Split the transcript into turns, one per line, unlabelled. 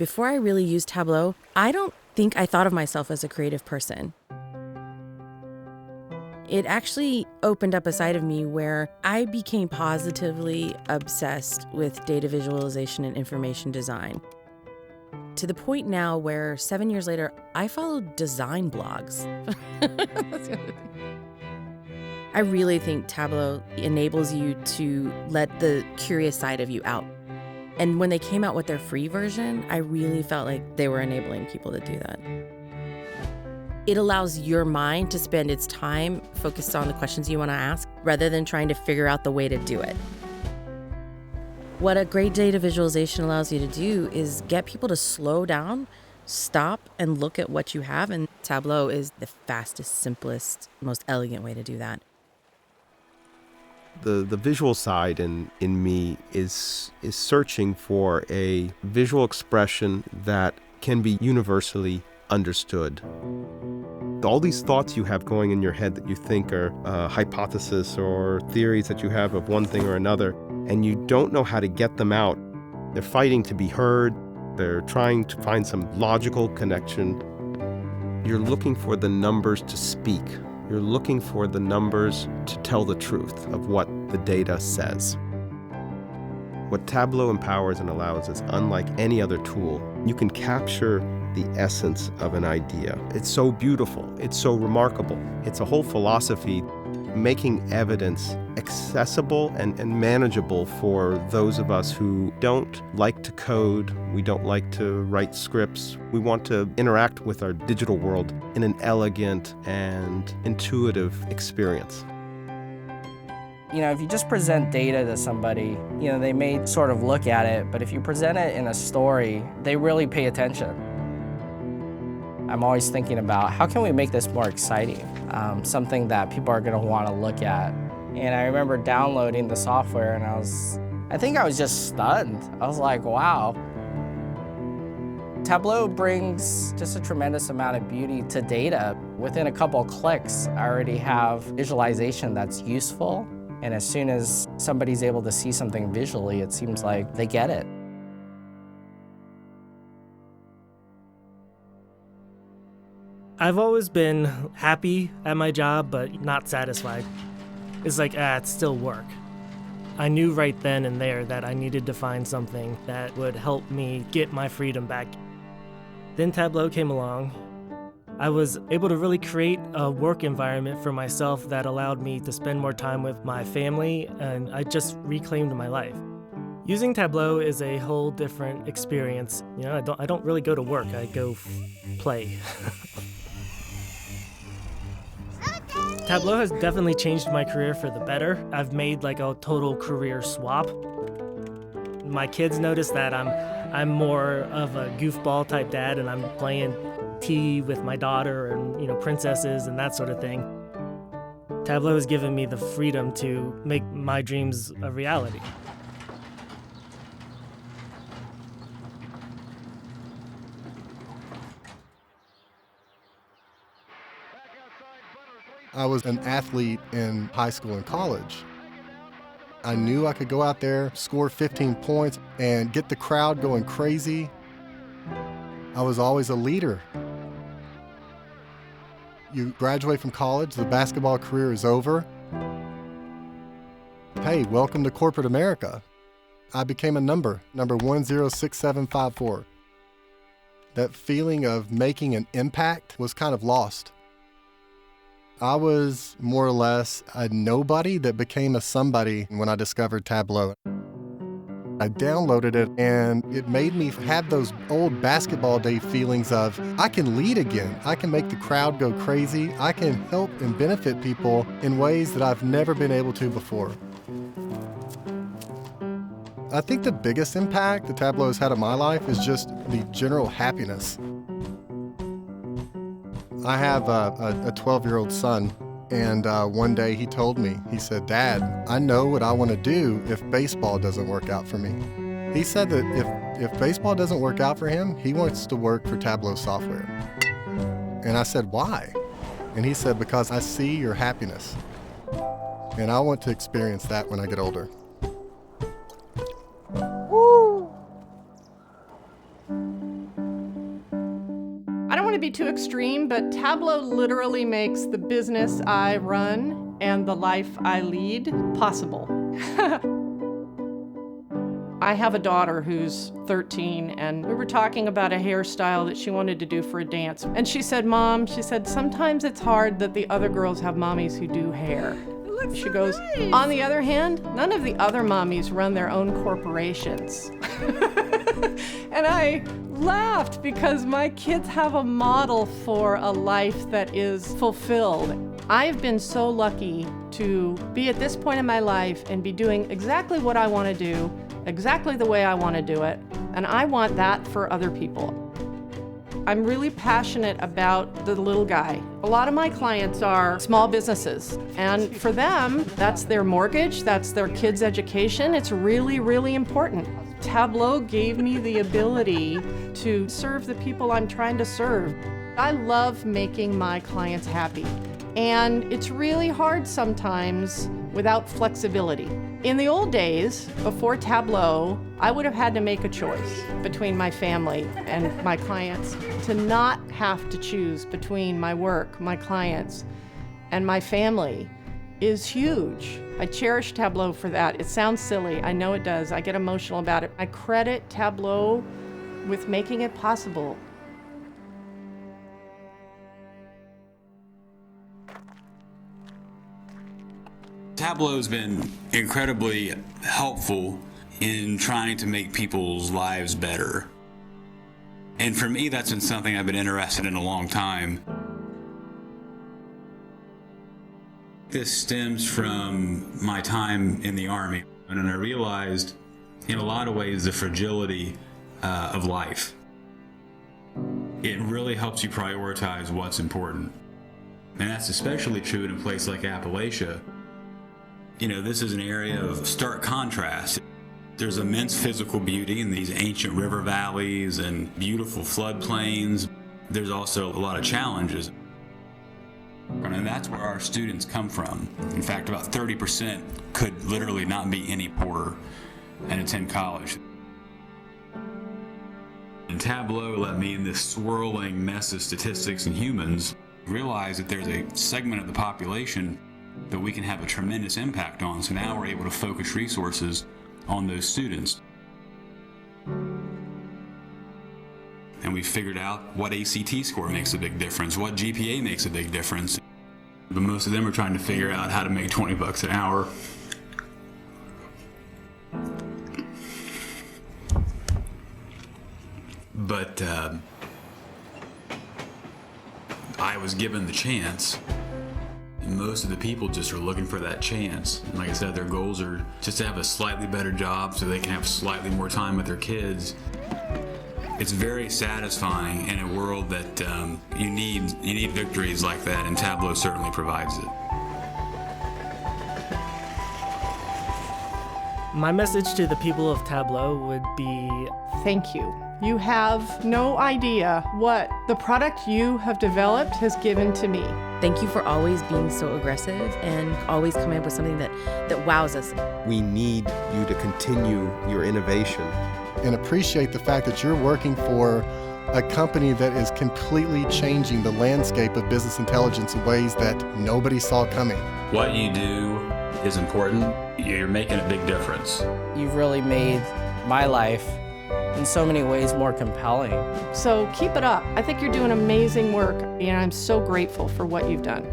Before I really used Tableau, I don't think I thought of myself as a creative person. It actually opened up a side of me where I became positively obsessed with data visualization and information design. To the point now where 7 years later, I follow design blogs. That's the other thing. I really think Tableau enables you to let the curious side of you out. And when they came out with their free version, I really felt like they were enabling people to do that. It allows your mind to spend its time focused on the questions you want to ask rather than trying to figure out the way to do it. What a great data visualization allows you to do is get people to slow down, stop, and look at what you have. And Tableau is the fastest, simplest, most elegant way to do that.
The visual side in me is searching for a visual expression that can be universally understood. All these thoughts you have going in your head that you think are hypotheses or theories that you have of one thing or another, and you don't know how to get them out. They're fighting to be heard. They're trying to find some logical connection. You're looking for the numbers to speak. You're looking for the numbers to tell the truth of what the data says. What Tableau empowers and allows is unlike any other tool. You can capture the essence of an idea. It's so beautiful. It's so remarkable. It's a whole philosophy making evidence accessible and manageable for those of us who don't like to code, we don't like to write scripts. We want to interact with our digital world in an elegant and intuitive experience.
If you just present data to somebody, they may sort of look at it, but if you present it in a story, they really pay attention. I'm always thinking about how can we make this more exciting, something that people are going to want to look at. And I remember downloading the software and I think I was just stunned. I was like, wow. Tableau brings just a tremendous amount of beauty to data. Within a couple clicks, I already have visualization that's useful. And as soon as somebody's able to see something visually, it seems like they get it.
I've always been happy at my job, but not satisfied. It's like, it's still work. I knew right then and there that I needed to find something that would help me get my freedom back. Then Tableau came along. I was able to really create a work environment for myself that allowed me to spend more time with my family, and I just reclaimed my life. Using Tableau is a whole different experience. I don't really go to work, I go play. Tableau has definitely changed my career for the better. I've made like a total career swap. My kids notice that I'm more of a goofball type dad, and I'm playing tea with my daughter and princesses and that sort of thing. Tableau has given me the freedom to make my dreams a reality.
I was an athlete in high school and college. I knew I could go out there, score 15 points, and get the crowd going crazy. I was always a leader. You graduate from college, the basketball career is over. Hey, welcome to corporate America. I became a number 106754. That feeling of making an impact was kind of lost. I was more or less a nobody that became a somebody when I discovered Tableau. I downloaded it and it made me have those old basketball day feelings of, I can lead again. I can make the crowd go crazy. I can help and benefit people in ways that I've never been able to before. I think the biggest impact that Tableau has had on my life is just the general happiness. I have a 12-year-old son, and one day he told me, he said, "Dad, I know what I want to do if baseball doesn't work out for me." He said that if baseball doesn't work out for him, he wants to work for Tableau software. And I said, "Why?" And he said, "Because I see your happiness, and I want to experience that when I get older."
be too extreme, but Tableau literally makes the business I run and the life I lead possible. I have a daughter who's 13, and we were talking about a hairstyle that she wanted to do for a dance. And she said, Mom, she said, sometimes it's hard that the other girls have mommies who do hair. She goes, on the other hand, none of the other mommies run their own corporations. And I laughed because my kids have a model for a life that is fulfilled. I've been so lucky to be at this point in my life and be doing exactly what I want to do, exactly the way I want to do it, and I want that for other people. I'm really passionate about the little guy. A lot of my clients are small businesses, and for them, that's their mortgage, that's their kids' education. It's really, really important. Tableau gave me the ability to serve the people I'm trying to serve. I love making my clients happy, and it's really hard sometimes without flexibility. In the old days, before Tableau, I would have had to make a choice between my family and my clients. To not have to choose between my work, my clients, and my family is huge. I cherish Tableau for that. It sounds silly, I know it does. I get emotional about it. I credit Tableau with making it possible.
Tableau has been incredibly helpful in trying to make people's lives better. And for me, that's been something I've been interested in a long time. This stems from my time in the Army, and I realized in a lot of ways the fragility of life. It really helps you prioritize what's important. And that's especially true in a place like Appalachia. You know, this is an area of stark contrast. There's immense physical beauty in these ancient river valleys and beautiful floodplains. There's also a lot of challenges. And that's where our students come from. In fact, about 30% could literally not be any poorer and attend college. And Tableau let me, in this swirling mess of statistics and humans, realize that there's a segment of the population that we can have a tremendous impact on. So now we're able to focus resources on those students. And we figured out what ACT score makes a big difference, what GPA makes a big difference. But most of them are trying to figure out how to make $20 an hour. But I was given the chance. And most of the people just are looking for that chance. And like I said, their goals are just to have a slightly better job so they can have slightly more time with their kids. It's very satisfying in a world that you need victories like that, and Tableau certainly provides it.
My message to the people of Tableau would be,
Thank you. You have no idea what the product you have developed has given to me.
Thank you for always being so aggressive and always coming up with something that wows us.
We need you to continue your innovation.
And appreciate the fact that you're working for a company that is completely changing the landscape of business intelligence in ways that nobody saw coming.
What you do is important. You're making a big difference.
You've really made my life in so many ways more compelling.
So keep it up. I think you're doing amazing work, and I'm so grateful for what you've done.